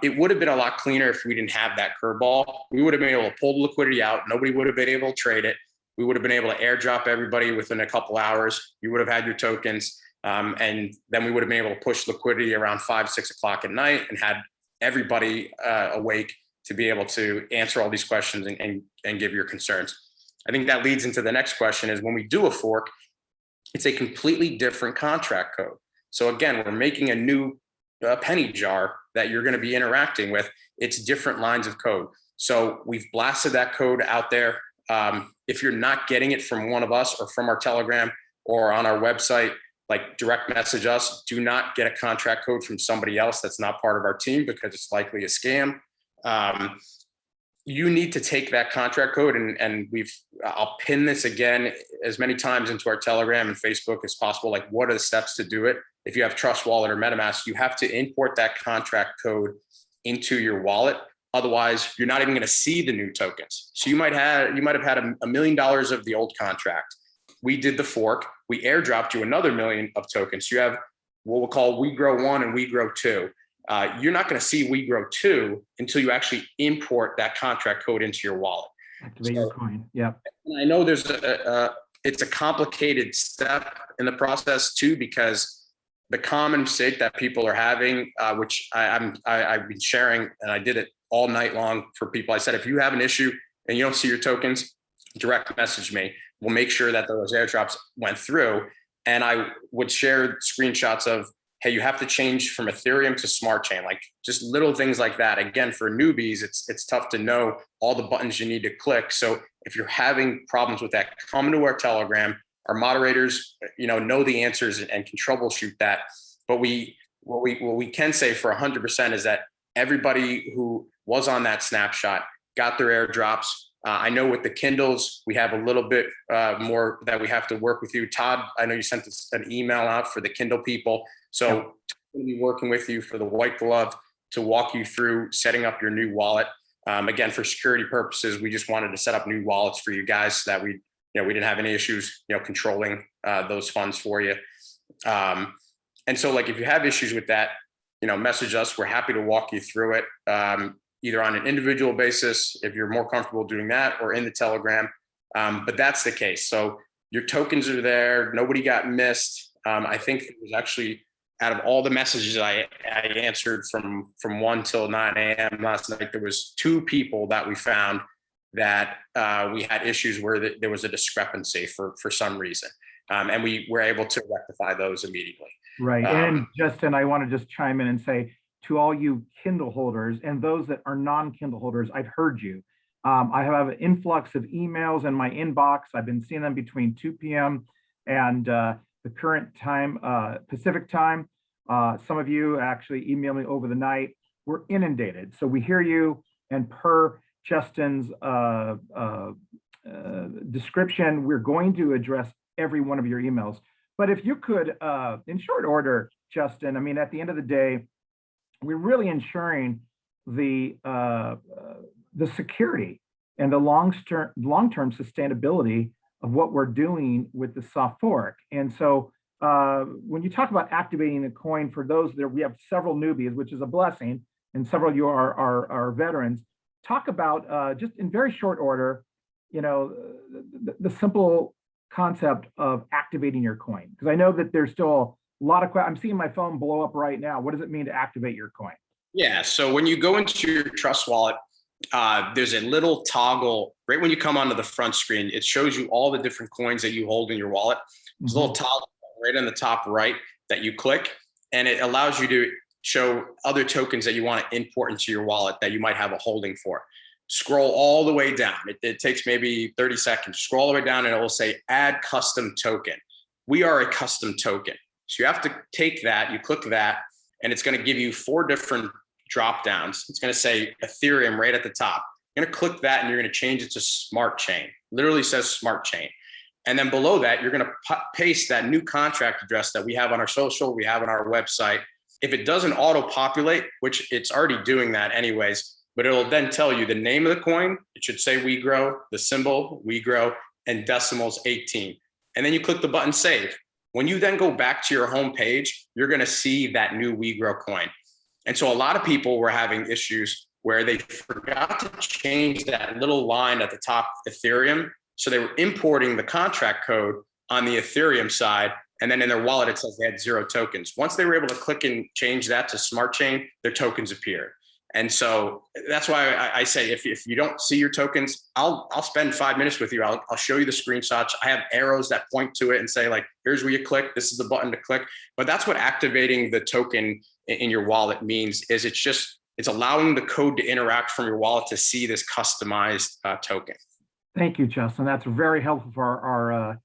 A: It would have been a lot cleaner if we didn't have that curveball. We would have been able to pull the liquidity out. Nobody would have been able to trade it. We would have been able to airdrop everybody within a couple hours. You would have had your tokens. And then we would have been able to push liquidity around 5, 6 o'clock at night and had everybody awake to be able to answer all these questions and give your concerns. I think that leads into the next question is when we do a fork, it's a completely different contract code. So again, we're making a new penny jar that you're going to be interacting with. It's different lines of code. So we've blasted that code out there. If you're not getting it from one of us or from our Telegram or on our website, like direct message us. Do not get a contract code from somebody else that's not part of our team because it's likely a scam. You need to take that contract code and I'll pin this again as many times into our Telegram and Facebook as possible. Like, what are the steps to do it? If you have Trust Wallet or MetaMask, you have to import that contract code into your wallet. Otherwise, you're not even going to see the new tokens. So you might have had $1 million of the old contract. We did the fork. We airdropped you another million of tokens. You have what we'll call WeGro 1 and WeGro 2. You're not going to see WeGro 2 until you actually import that contract code into your wallet.
D: Activate your coin. Yeah.
A: I know there's it's a complicated step in the process too, because the common mistake that people are having, which I've been sharing, and I did it all night long for people. I said, if you have an issue and you don't see your tokens, direct message me. We'll make sure that those airdrops went through. And I would share screenshots of, hey, you have to change from Ethereum to Smart Chain, like just little things like that. Again, for newbies, it's tough to know all the buttons you need to click. So if you're having problems with that, come to our Telegram. Our moderators, know the answers and can troubleshoot that. But what we can say for 100% is that everybody who was on that snapshot got their airdrops. I know with the Kindles, we have a little bit more that we have to work with you. Todd, I know you sent us an email out for the Kindle people. So we'll be working with you for the white glove to walk you through setting up your new wallet. Again, for security purposes, we just wanted to set up new wallets for you guys so that we didn't have any issues, controlling those funds for you. And so like, if you have issues with that, message us. We're happy to walk you through it, either on an individual basis, if you're more comfortable doing that, or in the Telegram. But that's the case. So your tokens are there. Nobody got missed. I think it was actually, out of all the messages I answered from 1 till 9 a.m. last night, there was 2 people that we found that we had issues where there was a discrepancy for some reason. And we were able to rectify those immediately.
D: Right. And Justin, I want to just chime in and say to all you Kindle holders and those that are non-Kindle holders, I've heard you. I have an influx of emails in my inbox. I've been seeing them between 2 p.m. and the current time, Pacific time. Some of you actually email me over the night. We're inundated. So we hear you, and per Justin's description, we're going to address every one of your emails. But if you could, in short order, Justin, I mean, at the end of the day, we're really ensuring the security and the long-term sustainability of what we're doing with the soft fork. And so when you talk about activating a coin, for those that we have several newbies, which is a blessing, and several of you are veterans, talk about just in very short order, the simple concept of activating your coin, because I know that there's still a lot of I'm seeing my phone blow up right now. What does it mean to activate your coin?
A: Yeah, so when you go into your Trust Wallet, there's a little toggle right when you come onto the front screen. It shows you all the different coins that you hold in your wallet. There's a little toggle right on the top right that you click, and it allows you to show other tokens that you want to import into your wallet that you might have a holding for. Scroll all the way down. It takes maybe 30 seconds. Scroll all the way down and it will say add custom token. We are a custom token. So you have to take that, you click that, and it's going to give you 4 different drop downs. It's going to say Ethereum right at the top. You're going to click that and you're going to change it to Smart Chain. Literally says Smart Chain. And then below that, you're going to paste that new contract address that we have on our social, we have on our website. If it doesn't auto-populate, which it's already doing that anyways, but it'll then tell you the name of the coin. It should say WeGro, the symbol WeGro, and decimals 18. And then you click the button Save. When you then go back to your home page, you're going to see that new WeGro coin. And so a lot of people were having issues where they forgot to change that little line at the top, Ethereum. So they were importing the contract code on the Ethereum side, and then in their wallet, it says they had 0 tokens. Once they were able to click and change that to Smart Chain, their tokens appeared. And so that's why I say, if you don't see your tokens, I'll spend 5 minutes with you. I'll show you the screenshots. I have arrows that point to it and say, like, here's where you click. This is the button to click. But that's what activating the token in your wallet means, is it's allowing the code to interact from your wallet to see this customized token.
D: Thank you, Justin. That's very helpful for our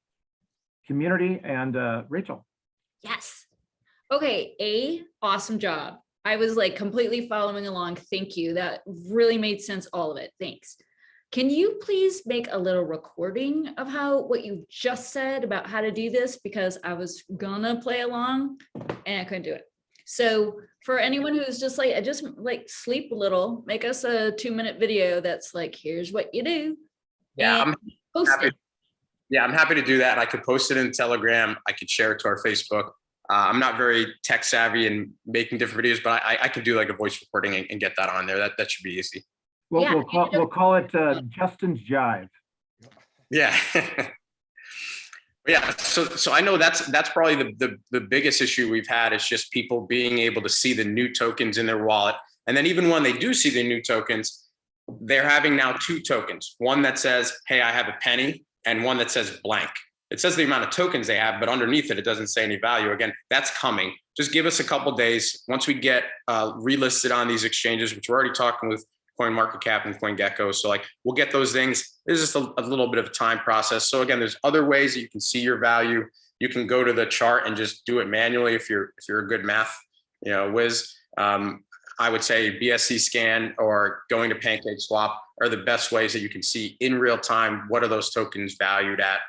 D: community. And Rachel.
C: Yes. Okay. Awesome job. I was like completely following along. Thank you. That really made sense, all of it. Thanks. Can you please make a little recording of what you just said about how to do this? Because I was gonna play along and I couldn't do it. So for anyone who's just like, I just like sleep a little, make us a 2-minute video that's like, here's what you do.
A: Yeah,
C: I'm
A: happy to do that. I could post it in Telegram. I could share it to our Facebook. I'm not very tech savvy and making different videos, but I could do like a voice recording and get that on there. That should be easy.
D: Well, yeah, we'll call it Justin's Jive.
A: Yeah. Yeah. So I know that's probably the biggest issue we've had, is just people being able to see the new tokens in their wallet. And then even when they do see the new tokens, they're having now 2 tokens. One that says, hey, I have a penny, and one that says blank. It says the amount of tokens they have, but underneath it, it doesn't say any value. Again, that's coming. Just give us a couple days. Once we get relisted on these exchanges, which we're already talking with CoinMarketCap and CoinGecko. So like we'll get those things. There's just a little bit of time process. So again, there's other ways that you can see your value. You can go to the chart and just do it manually if you're a good math, whiz. I would say BSC scan or going to PancakeSwap are the best ways that you can see in real time what are those tokens valued at.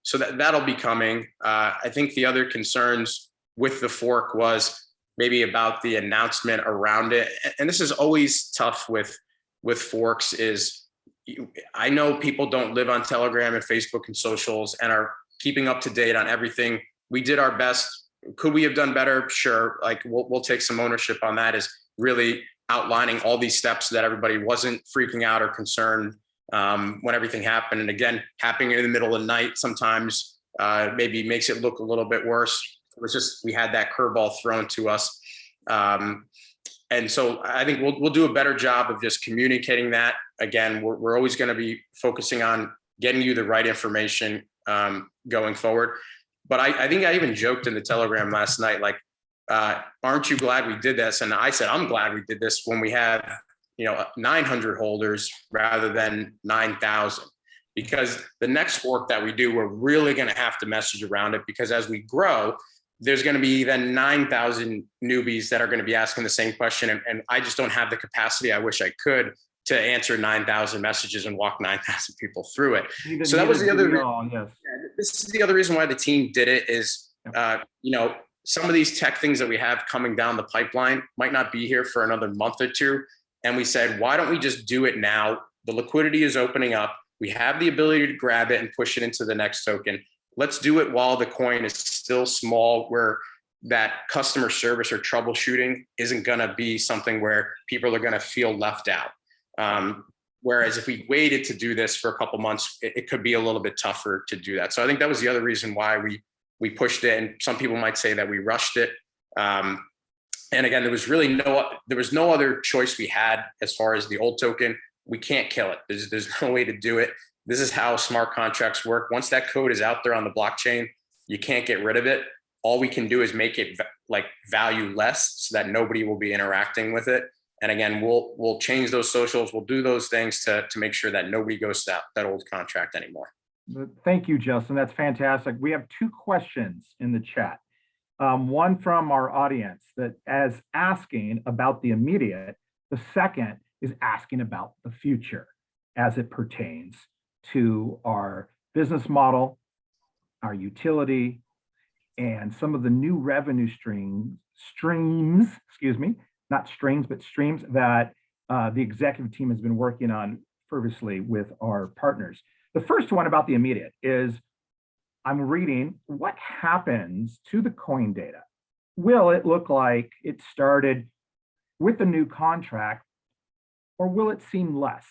A: So that'll be coming. I think the other concerns with the fork was maybe about the announcement around it. And this is always tough with forks is I know people don't live on Telegram and Facebook and socials and are keeping up to date on everything. We did our best. Could we have done better? Sure. Like we'll take some ownership on that, is really outlining all these steps so that everybody wasn't freaking out or concerned when everything happened. And again, happening in the middle of the night sometimes maybe makes it look a little bit worse. It was just, we had that curveball thrown to us. And so I think we'll do a better job of just communicating that. Again, we're always going to be focusing on getting you the right information going forward. But I think I even joked in the Telegram last night, like, aren't you glad we did this? And I said, I'm glad we did this when we have, 900 holders rather than 9,000, because the next fork that we do, we're really going to have to message around it, because as we grow, there's going to be then 9,000 newbies that are going to be asking the same question. And I just don't have the capacity. I wish I could to answer 9,000 messages and walk 9,000 people through it. So that was the other.
D: Yes.
A: This is the other reason why the team did it is, some of these tech things that we have coming down the pipeline might not be here for another month or two. And we said, why don't we just do it now? The liquidity is opening up. We have the ability to grab it and push it into the next token. Let's do it while the coin is still small, where that customer service or troubleshooting isn't going to be something where people are going to feel left out. Whereas if we waited to do this for a couple months, it could be a little bit tougher to do that. So I think that was the other reason why we pushed it. And some people might say that we rushed it. And again, there was no other choice we had as far as the old token. We can't kill it. There's no way to do it. This is how smart contracts work. Once that code is out there on the blockchain, you can't get rid of it. All we can do is make it like value less so that nobody will be interacting with it. And again, we'll change those socials. We'll do those things to make sure that nobody goes to that old contract anymore.
D: Thank you, Justin. That's fantastic. We have two questions in the chat. One from our audience that is asking about the immediate. The second is asking about the future as it pertains to our business model, our utility, and some of the new revenue streams, not strings, but streams that the executive team has been working on fervently with our partners. The first one about the immediate is, I'm reading, what happens to the coin data? Will it look like it started with the new contract, or will it seem less?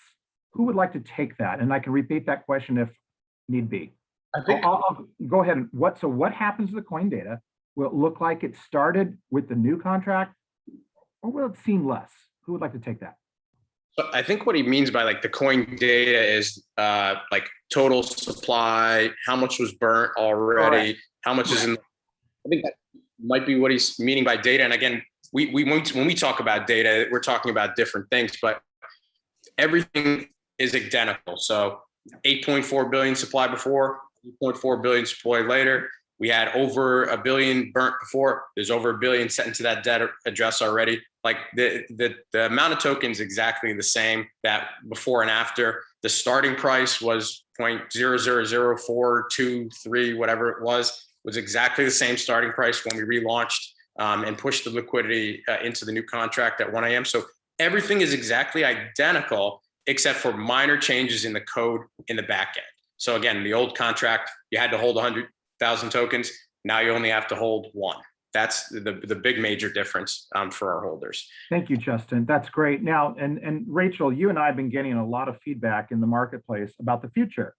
D: Who would like to take that? And I can repeat that question if need be.
A: I think
D: I'll go ahead. What happens to the coin data? Will it look like it started with the new contract, or will it seem less? Who would like to take that?
A: So I think what he means by like the coin data is like total supply, how much was burnt already, how much is in. I think that might be what he's meaning by data. And again, when we talk about data, we're talking about different things, but everything is identical. So 8.4 billion supply before, 8.4 billion supply later. We had over a billion burnt before. There's over a billion sent into that debt address already. Like the amount of tokens exactly the same that before and after. The starting price was 0.000423, whatever it was exactly the same starting price when we relaunched and pushed the liquidity into the new contract at 1 a.m. So everything is exactly identical except for minor changes in the code in the back end. So again, the old contract, you had to hold 100,000 tokens. Now you only have to hold one. That's the big major difference for our holders.
D: Thank you, Justin. That's great. Now, and Rachel, you and I have been getting a lot of feedback in the marketplace about the future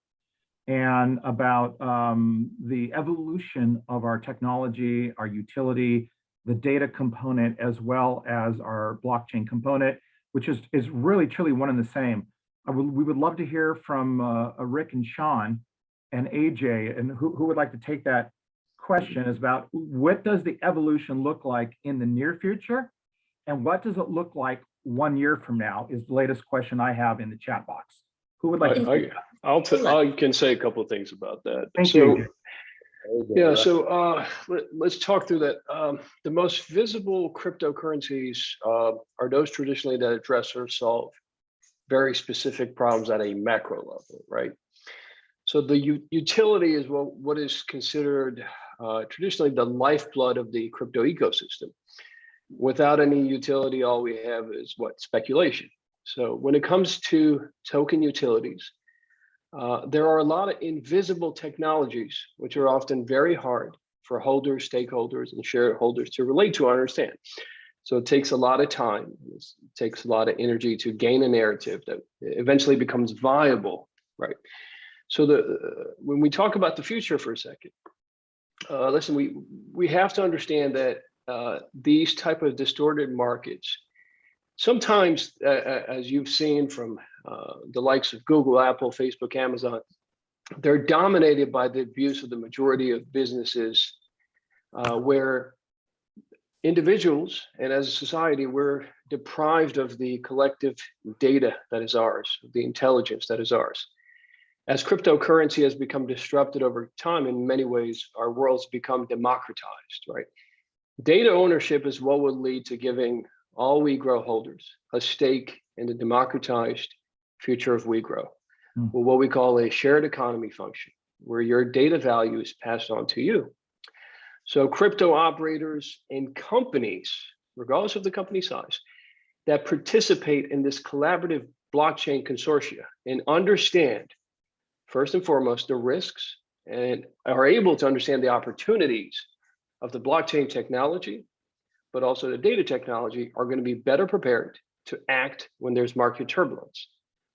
D: and about the evolution of our technology, our utility, the data component, as well as our blockchain component, which is really truly one and the same. We would love to hear from Rick and Sean and AJ, and who would like to take that question, is about what does the evolution look like in the near future, And what does it look like 1 year from now is the latest question I have in the chat box. Who would like to?
G: I can say a couple of things about that.
D: Thank you.
G: Yeah, so let's talk through that. The most visible cryptocurrencies are those traditionally that address or solve very specific problems at a macro level, right? So the utility is what is considered traditionally the lifeblood of the crypto ecosystem. Without any utility, all we have is what? Speculation. So when it comes to token utilities, there are a lot of invisible technologies, which are often very hard for holders, stakeholders, and shareholders to relate to and understand. So it takes a lot of time, it takes a lot of energy to gain a narrative that eventually becomes viable, right? So when we talk about the future for a second, listen, we have to understand that these type of distorted markets, sometimes, as you've seen from the likes of Google, Apple, Facebook, Amazon, they're dominated by the views of the majority of businesses, where individuals and as a society, we're deprived of the collective data that is ours, the intelligence that is ours. As cryptocurrency has become disrupted over time, in many ways, our world's become democratized, right? Data ownership is what would lead to giving all WeGro holders a stake in the democratized future of WeGro, or what we call a shared economy function, where your data value is passed on to you. So crypto operators and companies, regardless of the company size, that participate in this collaborative blockchain consortia and understand, first and foremost, the risks and are able to understand the opportunities of the blockchain technology, but also the data technology, are going to be better prepared to act when there's market turbulence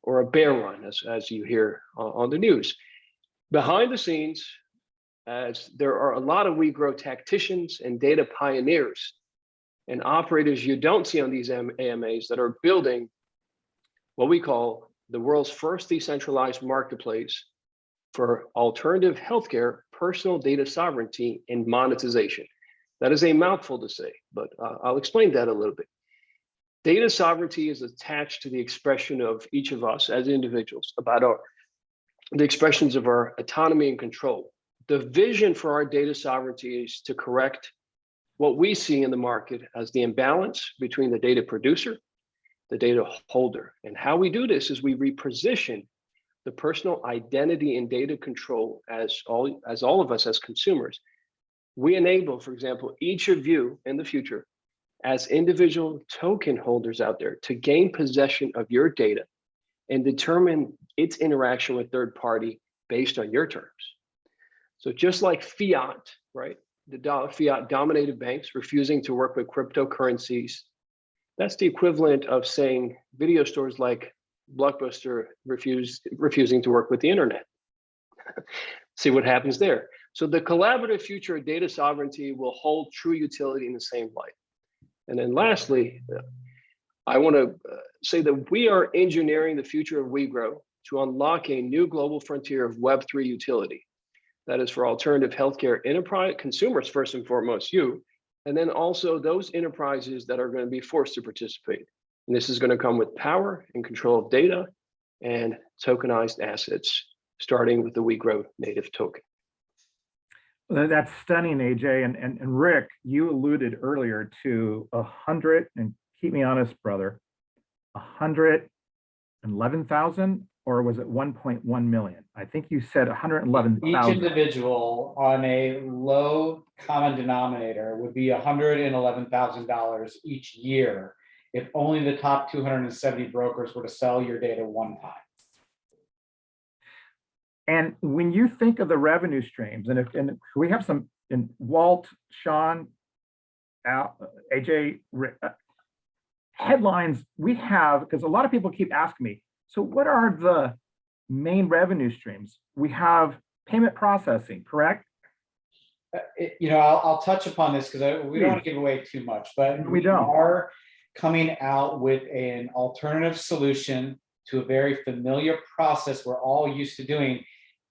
G: or a bear run, as you hear on the news. Behind the scenes, as there are a lot of WeGro tacticians and data pioneers and operators you don't see on these AMAs that are building what we call the world's first decentralized marketplace for alternative healthcare, personal data sovereignty, and monetization. That is a mouthful to say, but I'll explain that a little bit. Data sovereignty is attached to the expression of each of us as individuals about the expressions of our autonomy and control. The vision for our data sovereignty is to correct what we see in the market as the imbalance between the data producer, the data holder. And how we do this is we reposition the personal identity and data control as all of us as consumers. We enable, for example, each of you in the future as individual token holders out there to gain possession of your data and determine its interaction with third party based on your terms. So just like fiat, right? The fiat dominated banks refusing to work with cryptocurrencies. That's the equivalent of saying video stores like Blockbuster refusing to work with the internet. See what happens there. So the collaborative future of data sovereignty will hold true utility in the same light. And then lastly, I want to say that we are engineering the future of WeGro to unlock a new global frontier of Web3 utility. That is for alternative healthcare enterprise consumers, first and foremost, you, and then also those enterprises that are going to be forced to participate. And this is going to come with power and control of data and tokenized assets, starting with the WeGro native token.
D: That's stunning, AJ. And Rick, you alluded earlier to 100, and keep me honest, brother, 111,000, or was it 1.1 million? I think you said 111,000.
F: Each individual on a low common denominator would be $111,000 each year if only the top 270 brokers were to sell your data one time.
D: And when you think of the revenue streams, and we have some, in Walt, Sean, AJ, Rick, headlines we have, because a lot of people keep asking me, so what are the main revenue streams? We have payment processing, correct?
F: I'll touch upon this because we don't want to give away too much, but we are coming out with an alternative solution to a very familiar process we're all used to doing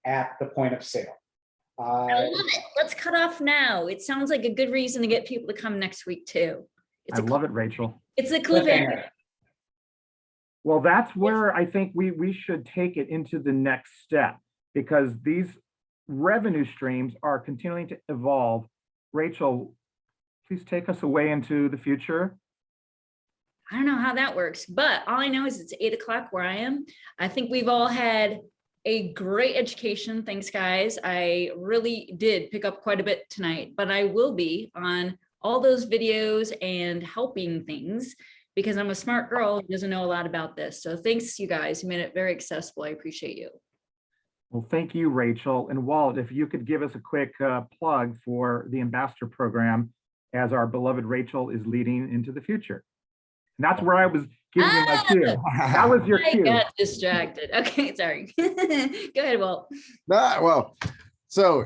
F: at the point of sale.
C: I love it. Let's cut off now. It sounds like a good reason to get people to come next week too.
D: I love it, Rachel.
C: It's a cliffhanger.
D: Well, that's where I think we should take it into the next step, because these revenue streams are continuing to evolve. Rachel, please take us away into the future.
C: I don't know how that works, but all I know is it's 8 o'clock where I am. I think we've all had a great education. Thanks, guys. I really did pick up quite a bit tonight, but I will be on all those videos and helping things because I'm a smart girl who doesn't know a lot about this. So thanks, you guys. You made it very accessible. I appreciate you.
D: Well, thank you, Rachel. And Walt, if you could give us a quick plug for the Ambassador Program as our beloved Rachel is leading into the future. And that's where I was giving you my cue. That was your cue.
C: I got distracted. Okay, sorry. Go ahead, Walt.
B: Well, so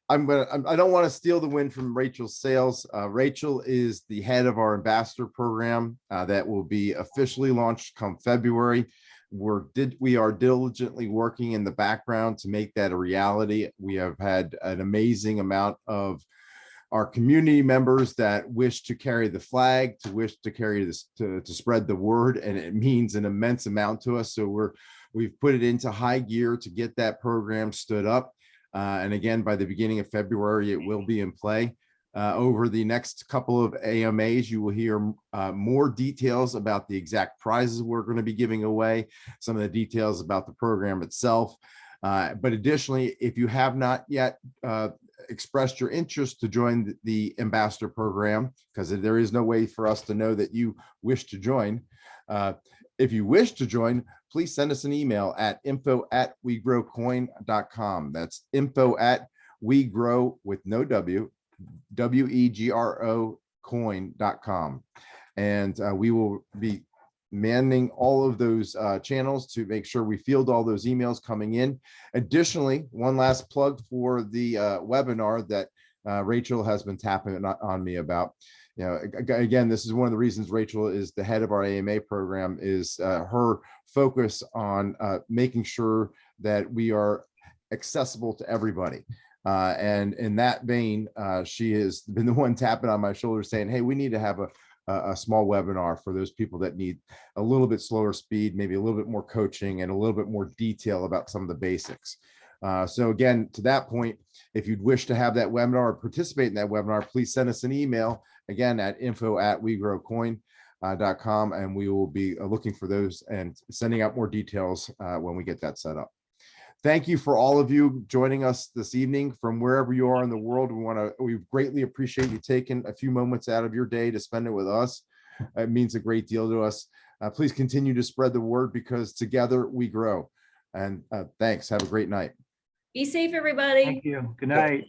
B: I don't want to steal the win from Rachel's sales. Rachel is the head of our ambassador program that will be officially launched come February. We are diligently working in the background to make that a reality. We have had an amazing amount of our community members that wish to carry the flag, to carry this, to spread the word, and it means an immense amount to us. So we've put it into high gear to get that program stood up. And again, by the beginning of February, it will be in play. Over the next couple of AMAs, you will hear more details about the exact prizes we're going to be giving away, some of the details about the program itself. But additionally, if you have not yet expressed your interest to join the ambassador program, because there is no way for us to know that you wish to join. If you wish to join, please send us an email at info@wegrocoin.com. That's info@wegrow with no W, WEGRO coin.com. And we will be manning all of those channels to make sure we field all those emails coming in. Additionally, one last plug for the webinar that Rachel has been tapping on me about. You know, again, this is one of the reasons Rachel is the head of our AMA program, is her focus on making sure that we are accessible to everybody. And in that vein, she has been the one tapping on my shoulder saying, hey, we need to have a small webinar for those people that need a little bit slower speed, maybe a little bit more coaching and a little bit more detail about some of the basics. So again, to that point, if you'd wish to have that webinar or participate in that webinar, please send us an email again at info@wegrocoin.com, and we will be looking for those and sending out more details when we get that set up. Thank you for all of you joining us this evening from wherever you are in the world. We greatly appreciate you taking a few moments out of your day to spend it with us. It means a great deal to us. Please continue to spread the word, because together we grow. And thanks. Have a great night.
C: Be safe, everybody.
D: Thank you. Good night.